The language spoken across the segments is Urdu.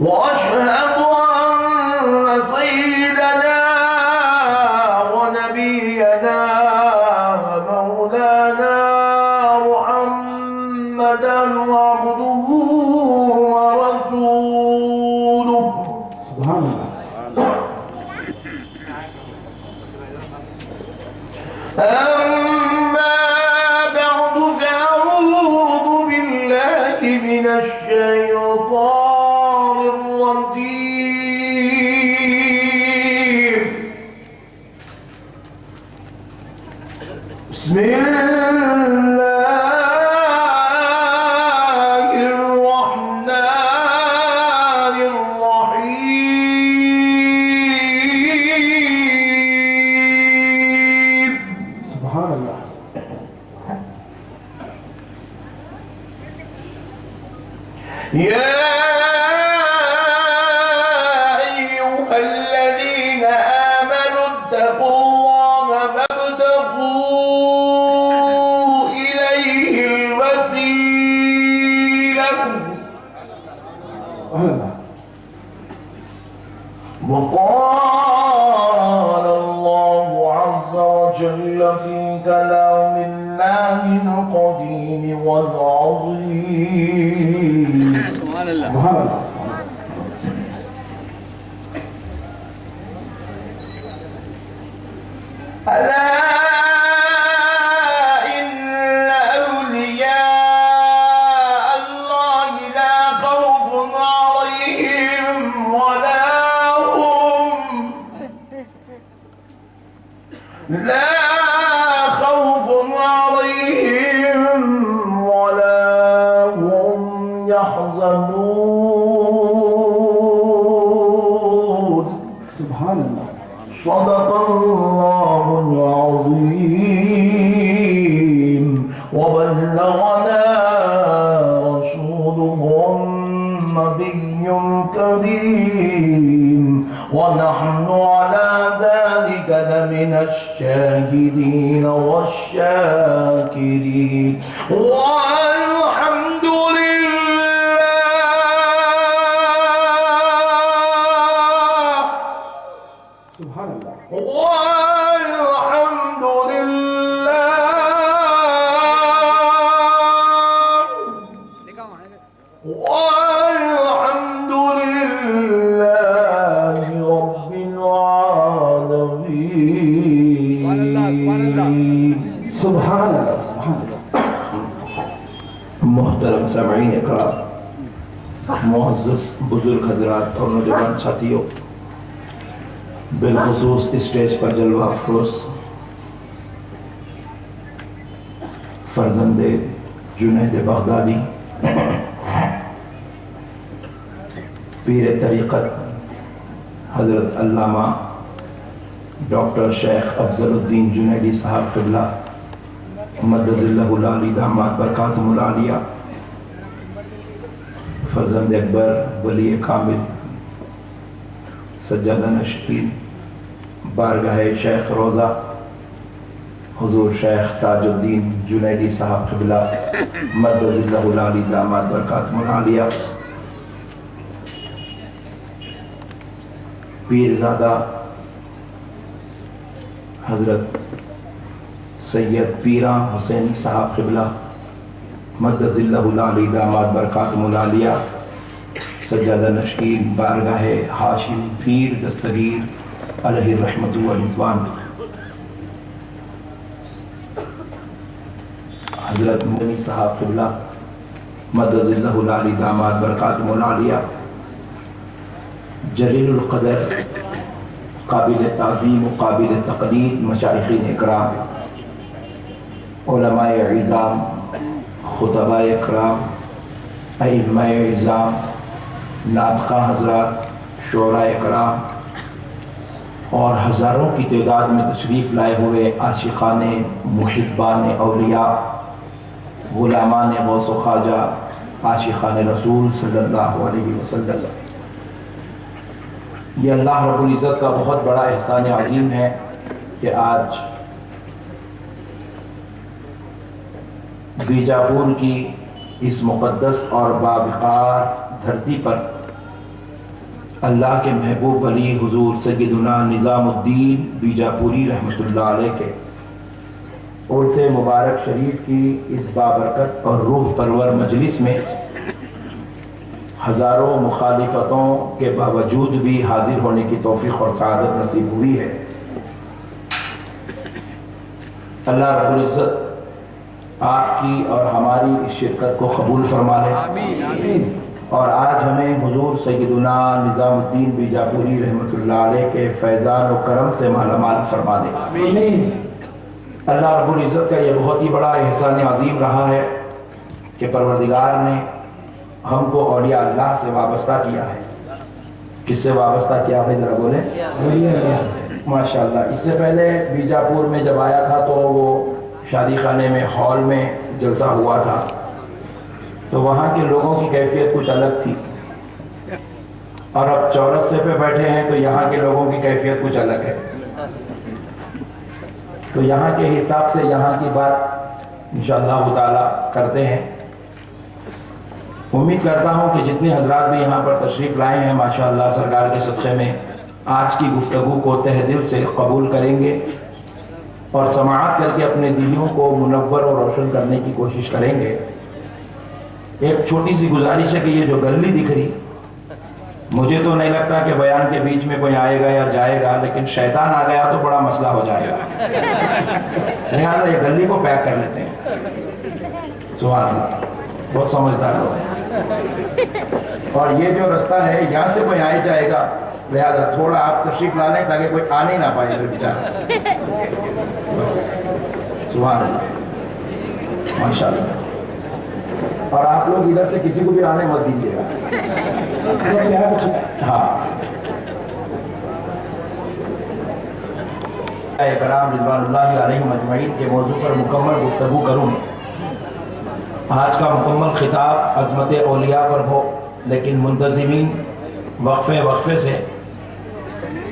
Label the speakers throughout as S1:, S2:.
S1: وأشهد أن سيدنا ونبينا مولانا محمدا عبده ورسوله سبحان الله. أما بعد فأعوذ بالله من الشيطان الرجيم. بسم الله الرحمن الرحيم. سبحان الله. يا أيها الذين آمنوا اتقوا الله وابتغوا إليه الوسيلة وقال الله عز وجل في كلام الله القديم والعظيم. سبحان الله. سبحان الله. ألا إن أولياء الله لا خوف عليهم ولا هم يحزنون. سبحان الله. صدق الله العظيم وبلغنا رسوله النبي الكريم ونحن على ذلك لمن الشاهدين والشاكرين والحمد لله. سبحان الله. والحمد لله. والحمد لله رب العالمين. سبحان الله. سبحان الله. محترم سامعین اکرام، معزز بزرگ حضرات اور نوجوان ساتھیوں، بالخصوص اسٹیج پر جلوہ افروز فرزند جنید بغدادی، پیر طریقت حضرت علامہ ڈاکٹر شیخ افضل الدین جنیدی صاحب قبلہ مدد اللہ العالی داماد برکاتہم العالیہ، فرزند اکبر ولی کامل سجادہ نشین، بارگاہ شیخ روزہ حضور شیخ تاج الدین جنیدی صاحب قبلہ مدد اللہ العالی داماد برکاتہم العالیہ، پیرزادہ حضرت سید پیران حسینی صاحب قبلہ مدد اللہ العالی داماد برکاتہم العالیہ، سجادہ نشین، بارگاہ ہاشم پیر دستگیر علیہ الرحمۃ والرضوان، حضرت منی صاحب قبلہ مدد اللہ العالی داماد برکاتہم العالیہ، جلیل القدر قابل تعظیم و قابل تقلید مشائخین اکرام، علماء عظام، خطباء اکرام، ائمہ اعظام، ناطقہ حضرات، شعراء اکرام، اور ہزاروں کی تعداد میں تشریف لائے ہوئے عاشقان محبان اولیاء، غلامان غوث و خواجہ، عاشقان رسول صلی اللہ علیہ وسلم، یہ اللہ رب العزت کا بہت بڑا احسان عظیم ہے کہ آج بیجاپور کی اس مقدس اور باوقار دھرتی پر اللہ کے محبوب ولی حضور سیدنا نظام الدین بیجاپوری رحمۃ اللہ علیہ کے عرس مبارک شریف کی اس بابرکت اور روح پرور مجلس میں ہزاروں مخالفتوں کے باوجود بھی حاضر ہونے کی توفیق اور سعادت نصیب ہوئی ہے۔ اللہ رب العزت آپ کی اور ہماری اس شرکت کو قبول فرما لے، آمین۔ اور آج ہمیں حضور سیدنا نظام الدین بیجاپوری رحمۃ اللہ علیہ کے فیضان و کرم سے مالا مال فرما دے، آمین۔ اللہ رب العزت کا یہ بہت ہی بڑا احسان عظیم رہا ہے کہ پروردگار نے ہم کو اولیاء اللہ سے وابستہ کیا ہے۔ کس سے وابستہ کیا ہے ذرا بولیں؟ ماشاءاللہ۔ اس سے پہلے بیجاپور میں جب آیا تھا تو وہ شادی خانے میں ہال میں جلسہ ہوا تھا، تو وہاں کے لوگوں کی کیفیت کچھ الگ تھی، اور اب چورستے پہ بیٹھے ہیں تو یہاں کے لوگوں کی کیفیت کچھ الگ ہے۔ تو یہاں کے حساب سے یہاں کی بات انشاءاللہ تعالی کرتے ہیں۔ امید کرتا ہوں کہ جتنے حضرات بھی یہاں پر تشریف لائے ہیں ماشاءاللہ سرکار کے صدقے میں آج کی گفتگو کو تہ دل سے قبول کریں گے اور سماعت کر کے اپنے دلوں کو منور اور روشن کرنے کی کوشش کریں گے۔ ایک چھوٹی سی گزارش ہے کہ یہ جو گلی دکھ رہی، مجھے تو نہیں لگتا کہ بیان کے بیچ میں کوئی آئے گا یا جائے گا، لیکن شیطان آ گیا تو بڑا مسئلہ ہو جائے گا، لہذا یہ گلی کو پیک کر لیتے ہیں۔ سبحان اللہ، بہت سمجھدار لوگ ہیں۔ اور یہ جو رستہ ہے یہاں سے کوئی آئے جائے گا، لہذا تھوڑا آپ تشریف لا لیں تاکہ کوئی آنے نہ پائے پھر بیچارہ۔ سبحان اللہ، ماشاءاللہ۔ اور آپ لوگ ادھر سے کسی کو بھی آنے مت دیجیے گا۔ ہاں، کرام رضوان اللہ علیہم اجمعین کے موضوع پر مکمل گفتگو کروں۔ آج کا مکمل خطاب عظمت اولیاء پر ہو، لیکن منتظمین وقفے سے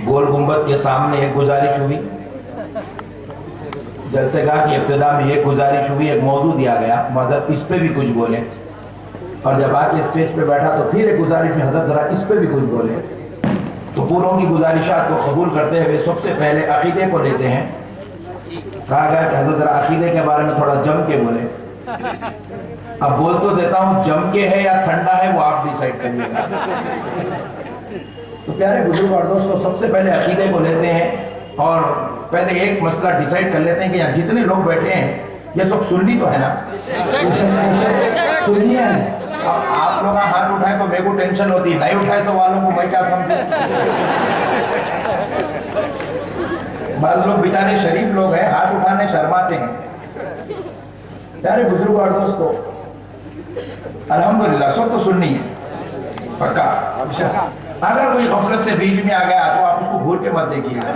S1: گول گنبد کے سامنے ایک گزارش ہوئی، جلسے گاہ کی ابتدا میں ایک گزارش ہوئی، ایک موضوع دیا گیا، حضرت اس پہ بھی کچھ بولے، اور جب آ کے اسٹیج پہ بیٹھا تو پھر ایک گزارش میں حضرت ذرا اس پہ بھی کچھ بولے۔ تو پوروں کی گزارشات کو قبول کرتے ہوئے سب سے پہلے عقیدے کو لیتے ہیں۔ کہا گیا کہ حضرت ذرا عقیدے کے بارے میں تھوڑا جم کے بولے۔ اب بول تو دیتا ہوں، جم کے ہے یا ٹھنڈا ہے وہ آپ ڈیسائیڈ کریے گا۔ تو پیارے بزرگ اور دوستو، سب سے پہلے عقیدے کو لیتے ہیں اور پہلے ایک مسئلہ ڈیسائیڈ کر لیتے ہیں کہ یہاں جتنے لوگ بیٹھے ہیں یہ سب سنی تو ہے نا؟ سنی ہے۔ اب آپ لوگ ہاتھ اٹھائے تو میرے کو ٹینشن ہوتی ہے، نہیں اٹھائے سوالوں کو میں کیا سمجھوں۔ بعض لوگ بیچارے شریف لوگ ہیں، ہاتھ اٹھانے شرماتے ہیں۔ پیارے بزرگ اور دوستو، الحمدللہ سب تو سننی ہے پکا۔ اگر کوئی غفلت سے بیچ میں آ گیا تو آپ اس کو گھور کے مت دیکھیے گا۔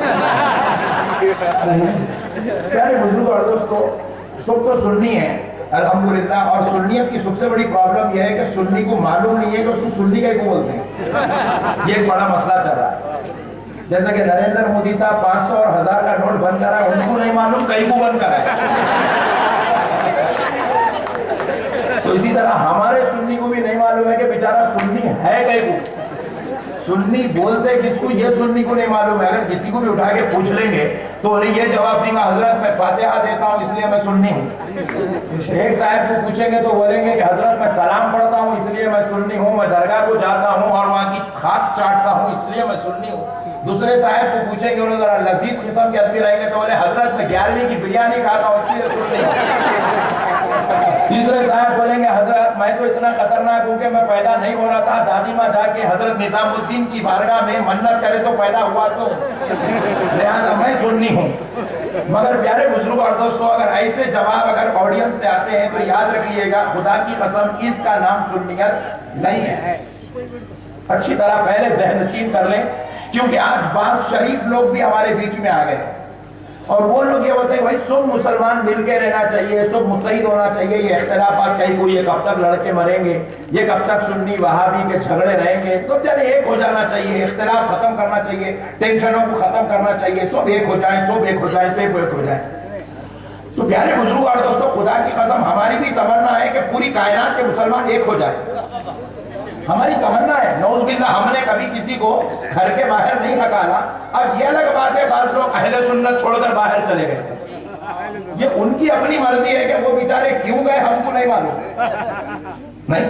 S1: پیارے بزرگ اور دوستو، سب تو سننی ہے الحمدللہ، اور سنیت کی سب سے بڑی پرابلم یہ ہے کہ سنی کو معلوم نہیں ہے کہ اس کو سنی کا کو بولتے ہیں۔ یہ ایک بڑا مسئلہ چل رہا ہے۔ جیسا کہ نریندر مودی صاحب 500 اور 1000 کا نوٹ بند کرا ہے، ان کو نہیں معلوم کئی کو بند کرا ہے۔ تو اسی طرح ہمارے سنی کو بھی نہیں معلوم ہے کہ بیچارہ سنی ہے کئی کو، سنی بولتے کس کو یہ سنی کو نہیں معلوم ہے۔ اگر کسی کو بھی اٹھا کے پوچھ لیں گے تو انہیں یہ جواب دیں گا، حضرت میں فاتحہ دیتا ہوں اس لیے میں سنی ہوں۔ ایک صاحب کو پوچھیں گے تو بولیں گے کہ حضرت میں سلام پڑھتا ہوں اس لیے میں سنی ہوں، میں درگاہ کو جاتا ہوں اور وہاں کی خاک چاٹتا ہوں اس لیے میں سنی ہوں۔ دوسرے صاحب کو پوچھیں گے، انہوں ذرا لذیذ قسم کے آدمی رہیں گے تو بولے حضرت میں 11ویں کی بریانی کھاتا ہوں اس لیے سنی ہوں۔ تیسرے صاحب بولیں گے حضرت میں تو اتنا خطرناک ہوں کہ میں پیدا نہیں ہو رہا تھا، دادی ماں جا کے حضرت نظام الدین کی بارگاہ میں منت کرے تو پیدا ہوا سو، لہذا میں سنی ہوں۔ مگر پیارے بزرگ اور دوستو، اگر ایسے جواب اگر آڈینس سے آتے ہیں تو یاد رکھ لیے گا، خدا کی قسم اس کا نام سنیت نہیں ہے۔ اچھی طرح پہلے ذہن نشین کر لیں کیونکہ آج بعض شریف لوگ بھی ہمارے بیچ میں آ گئے اور وہ لوگ یہ ہوتے ہیں بھائی سب مسلمان مل کے رہنا چاہیے، سب متحد ہونا چاہیے، یہ اختلافات کہیں کوئی، یہ کب تک لڑکے مریں گے، یہ کب تک سنی وہابی کے جھگڑے رہیں گے، سب جانے ایک ہو جانا چاہیے، اختلاف ختم کرنا چاہیے، ٹینشنوں کو ختم کرنا چاہیے، سب ایک ہو جائیں، سب ایک ہو جائیں، سب ایک ہو جائیں۔ تو پیارے بزرگوں اور دوستوں، خدا کی قسم ہماری بھی تمنا ہے کہ پوری کائنات کے مسلمان ایک ہو جائیں، ہماری تمنا ہے۔ نعوذ باللہ ہم نے کبھی کسی کو گھر کے باہر نہیں ہکالا۔ اب یہ الگ بات ہے بعض لوگ اہل سنت چھوڑ کر باہر چلے گئے، یہ ان کی اپنی مرضی ہے کہ وہ بیچارے کیوں گئے ہم کو نہیں معلوم، نہیں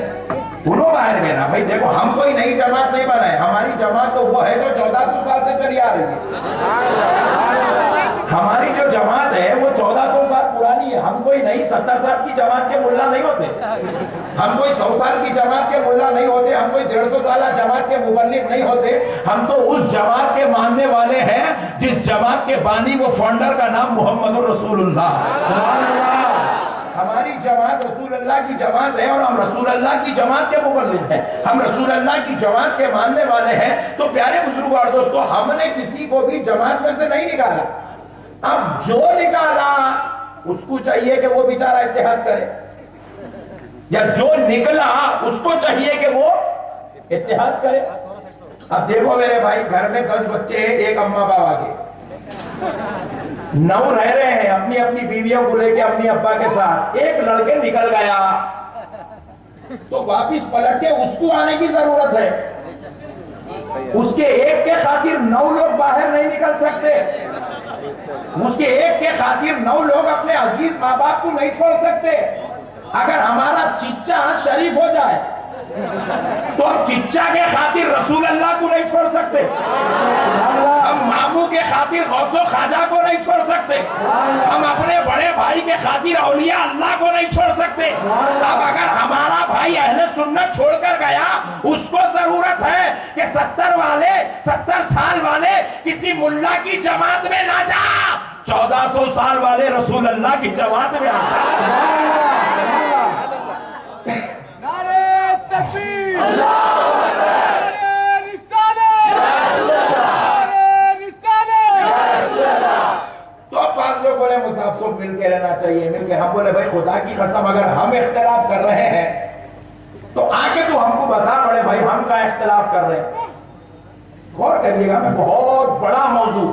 S1: انہوں باہر گئے نا۔ بھائی دیکھو ہم کوئی نئی جماعت نہیں بنائے، ہماری جماعت تو وہ ہے جو 1400 سال سے چلی آ رہی ہے۔ ہماری جو جماعت ہے وہ 1400 سال پرانی ہے، ہم کوئی نئی 70 سال کی جماعت کے ملا نہیں ہوتے، ہم کوئی 100 سال کی جماعت کے ملا نہیں ہوتے، ہم کوئی 150 سالہ جماعت کے مبلغ نہیں ہوتے، ہم تو اس جماعت کے ماننے والے ہیں جس جماعت کے بانی وہ فاؤنڈر کا نام محمد الرسول اللہ، سبحان اللہ۔ ہماری جماعت رسول اللہ کی جماعت ہے اور ہم رسول اللہ کی جماعت کے مبلغ ہیں، ہم رسول اللہ کی جماعت کے ماننے والے ہیں۔ تو پیارے بزرگوں اور دوستو، ہم نے کسی کو بھی جماعت میں سے نہیں نکالا، اب جو نکالا اس کو چاہیے کہ وہ بیچارہ اتحاد کرے، یا جو نکلا اس کو چاہیے کہ وہ اتحاد کرے۔ اب دیکھو میرے بھائی، گھر میں 10 بچے ہیں، ایک اماں بابا کے 9 رہ رہے ہیں اپنی اپنی بیویوں کو لے کے امی ابا کے ساتھ، ایک لڑکے نکل گیا تو واپس پلٹ کے اس کو آنے کی ضرورت ہے، اس کے ایک کے خاطر 9 لوگ باہر نہیں نکل سکتے، اس کے ایک کے خاطر 9 لوگ اپنے عزیز ماں باپ کو نہیں چھوڑ سکتے۔ اگر ہمارا چچا شریف ہو جائے تو ہم چچا کے خاطر رسول اللہ کو نہیں چھوڑ سکتے، ہم ماموں کے خاطر غوث و خواجہ کو نہیں چھوڑ سکتے، ہم اپنے بڑے بھائی کے خاطر اولیاء اللہ کو نہیں چھوڑ سکتے۔ اب اگر ہمارا بھائی اہل سنت چھوڑ کر گیا، اس کو ضرورت ہے کہ 70 سال والے کسی ملا کی جماعت میں نہ جا، 1400 سال والے رسول اللہ کی جماعت میں آ جا۔ تو اب بعض لوگ بولے مصحف سب مل کے رہنا چاہیے، مل کے، ہم بولے بھائی خدا کی قسم اگر ہم اختلاف کر رہے ہیں تو آگے تو ہم کو بتا بڑے بھائی ہم کا اختلاف کر رہے ہیں۔ غور کریے گا، میں بہت بڑا موضوع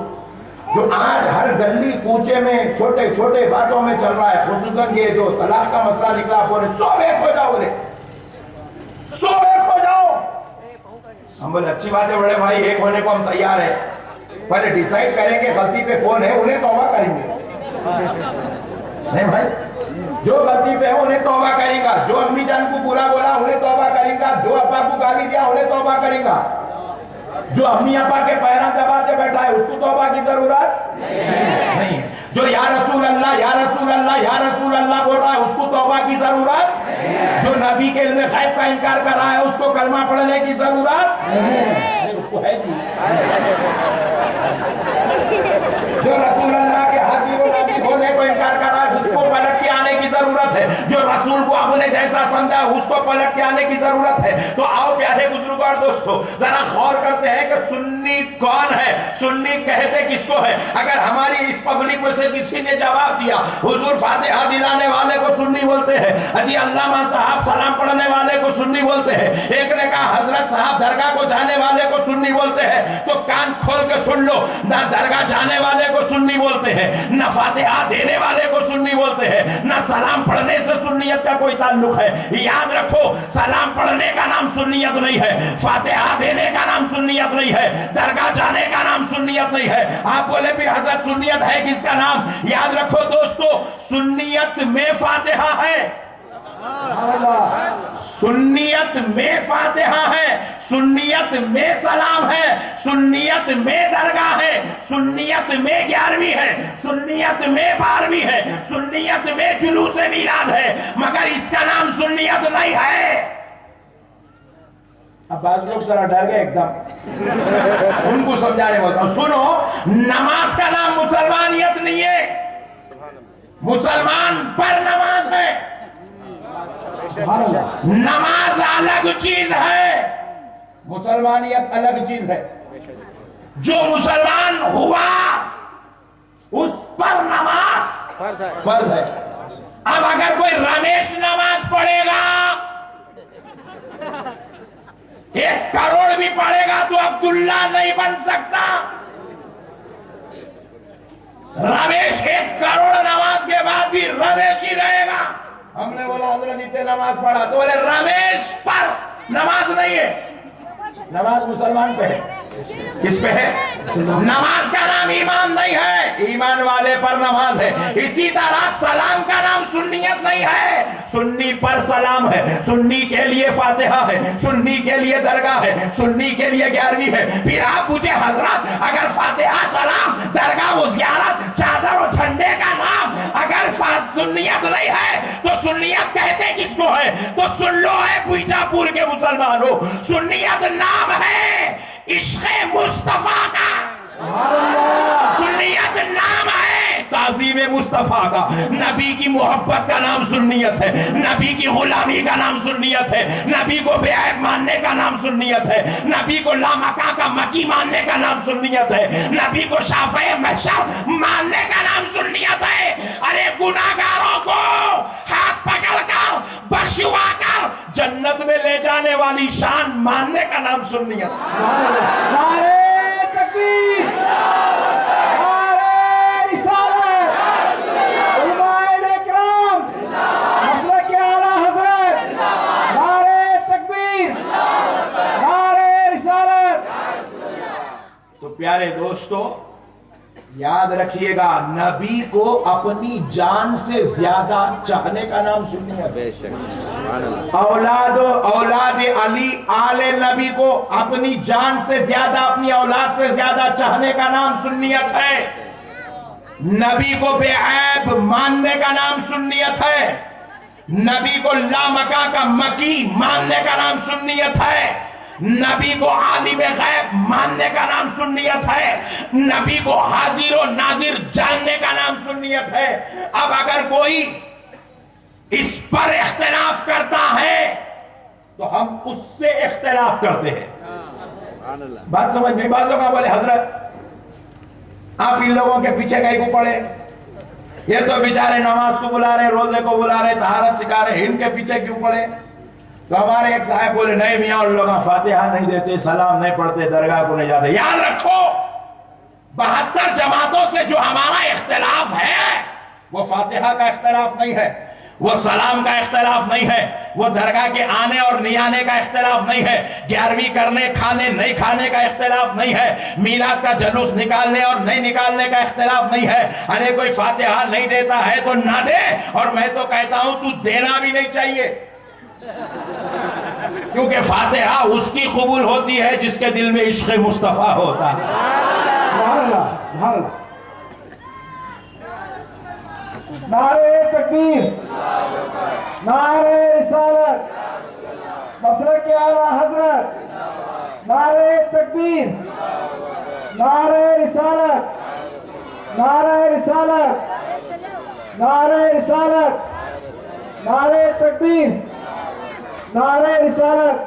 S1: جو آج ہر گلی کوچے میں چھوٹے چھوٹے باتوں میں چل رہا ہے، خصوصاً یہ جو طلاق کا مسئلہ نکلا، بولے سب ایک ہو جاؤ، بولے سب ایک ہو جاؤ۔ ہم بولے اچھی بات ہے بڑے بھائی، ایک ہونے کو ہم تیار ہیں، پہلے ڈیسائیڈ کریں گے غلطی پہ کون ہے، انہیں توبہ کریں گے۔ نہیں بھائی، جو غلطی پہ ہے انہیں توبہ کریں گا، جو امی جان کو برا بولا انہیں توبہ کریں گا، جو ابا کو گالی دیا انہیں توبہ کریں گا، جو امی ابا کے پیروں دباتے بیٹھا ہے اس کو توبہ کی ضرورت نہیں ہے، جو یا رسول اللہ یا رسول اللہ یا رسول اللہ بول رہا ہے اس کو توبہ کی ضرورت، جو نبی کے علم غیب کا انکار کر رہا ہے اس کو کلمہ پڑھنے کی ضرورت نہیں، اس کو ہے جی، جو رسول اللہ کے حاضر و ناظر ہونے کو انکار کر رہا ہے اس کو پلٹ کے آنے کی ضرورت ہے، جو رسول کو اپنے جیسا سمجھا اس کو پلٹ کے آنے کی ضرورت ہے۔ تو آؤ پیارے بزرگوں اور دوستو، ذرا غور کرتے ہیں کہ سنی کون ہے، سنی کہتے کس کو ہے۔ اگر ہماری اس پبلک میں سے کسی نے جواب دیا حضور فاتحہ دلانے والے کو سنی بولتے ہیں، اجی علامہ صاحب سلام پڑھنے والے کو سنی بولتے ہیں، ایک نے کہا حضرت صاحب درگاہ کو جانے والے کو سنی بولتے ہیں، تو کان کھول کے سن لو، نہ درگاہ جانے والے کو سنی بولتے ہیں، نہ فاتحہ دینے والے کو سنی بولتے ہیں، نہ سلام پڑھنے سے سنیت کا کوئی تعلق ہے۔ یاد رکھو، سلام پڑھنے کا نام سنیت نہیں ہے، فاتحہ دینے کا نام سنیت نہیں ہے، درگاہ جانے کا نام سنیت نہیں ہے۔ آپ بولے پھر حضرت سنیت ہے کس کا نام؟ یاد رکھو دوستو، سنیت میں فاتحہ ہے، سنیت میں فاتحہ ہے، سنیت میں سلام ہے، سنیت میں درگاہ ہے، سنیت میں 11ویں ہے، سنیت میں 12ویں ہے، سنیت میں جلوس میلاد ہے، مگر اس کا نام سنیت نہیں ہے۔ اب بعض لوگ ذرا ڈر گئے ایک دم، ان کو سمجھانے بولتا ہوں، سنو، نماز کا نام مسلمانیت نہیں ہے، مسلمان پر نماز ہے، نماز الگ چیز ہے، مسلمانیت الگ چیز ہے۔ جو مسلمان ہوا اس پر نماز فرض ہے. اب اگر کوئی رمیش نماز پڑھے گا 1 کروڑ بھی پڑھے گا تو عبداللہ نہیں بن سکتا. رمیش 1 کروڑ نماز کے بعد بھی رمیش ہی رہے گا. ہم نے بولا حضرت اتنے نماز پڑھا تو بولے رمیش پر نماز نہیں ہے. نماز مسلمان پہ ہے. کس پہ ہے؟ نماز کا نام ایمان نہیں ہے، ایمان والے پر نماز ہے. اسی طرح سلام کا نام سنیت نہیں ہے، سنی پر سلام ہے. سنی کے لیے فاتحہ ہے، سنی کے لیے درگاہ ہے، سنی کے لیے 11ویں ہے. پھر آپ پوچھے حضرات اگر فاتحہ سلام درگاہ و زیارت چادر و جھنڈے کا نام اگر سنیت نہیں ہے تو سنیت کہتے کس کو ہے؟ تو سن لو ہے بیجاپور کے مسلمانوں، سنیت نام ہے عشق مصطفیٰ کا. سنیت نام ہے تعظیم مصطفیٰ کا. نبی کی محبت کا نام سنیت ہے، نبی کی غلامی کا نام سنیت ہے، نبی کو بے عیب ماننے کا نام سنیت ہے، نبی کو لامکا کا مکی ماننے کا نام سنیت ہے، نبی کو شافع محشر ماننے کا نام سنیت ہے. ارے گناہگاروں کو ہاتھ پکڑ کر بخشوا کر جنت میں لے جانے والی شان ماننے کا نام سنیت.
S2: نعرہ تکبیر، نعرہ رسالت، علماء اکرام، مسلک اعلیٰ حضرت، نعرہ تکبیر، نعرہ رسالت.
S1: تو پیارے دوستو یاد رکھیے گا نبی کو اپنی جان سے زیادہ چاہنے کا نام سنیت ہے. اولاد علی آل نبی کو اپنی جان سے زیادہ اپنی اولاد سے زیادہ چاہنے کا نام سنیت ہے. نبی کو بے عیب ماننے کا نام سنیت ہے. نبی کو لامکا کا مکی ماننے کا نام سنیت ہے. نبی کو عالم غیب ماننے کا نام سنیت ہے. نبی کو حاضر و ناظر جاننے کا نام سنیت ہے. اب اگر کوئی اس پر اختلاف کرتا ہے تو ہم اس سے اختلاف کرتے ہیں. بات سمجھ میں؟ بعض لوگ بولے حضرت آپ ان لوگوں کے پیچھے کہیں کو پڑے، یہ تو بیچارے نماز کو بلا رہے، روزے کو بلا رہے، طہارت سکھا رہے، ان کے پیچھے کیوں پڑے؟ تو ہمارے ایک صاحب بولے نہیں میاں ان لوگ فاتحہ نہیں دیتے، سلام نہیں پڑھتے، درگاہ کو نہیں جاتے. یاد رکھو 72 جماعتوں سے جو ہمارا اختلاف ہے وہ فاتحہ کا اختلاف نہیں ہے، وہ سلام کا اختلاف نہیں ہے، وہ درگاہ کے آنے اور نہیں آنے کا اختلاف نہیں ہے، 11ویں کرنے کھانے نہیں کھانے کا اختلاف نہیں ہے، میلاد کا جلوس نکالنے اور نہیں نکالنے کا اختلاف نہیں ہے. ارے کوئی فاتحہ نہیں دیتا ہے تو نہ دے، اور میں تو کہتا ہوں تو دینا بھی نہیں چاہیے، کیونکہ فاتحہ اس کی قبول ہوتی ہے جس کے دل میں عشق مصطفیٰ ہوتا ہے.
S2: سبحان اللہ، سبحان اللہ. نعرہ تکبیر، نعرہ رسالت، مسلک اعلیٰ حضرت، نعرہ تکبیر، نعرہ رسالت، نعرہ رسالت، نعرہ رسالت، نعرہ تکبیر، نعرہ رسالت.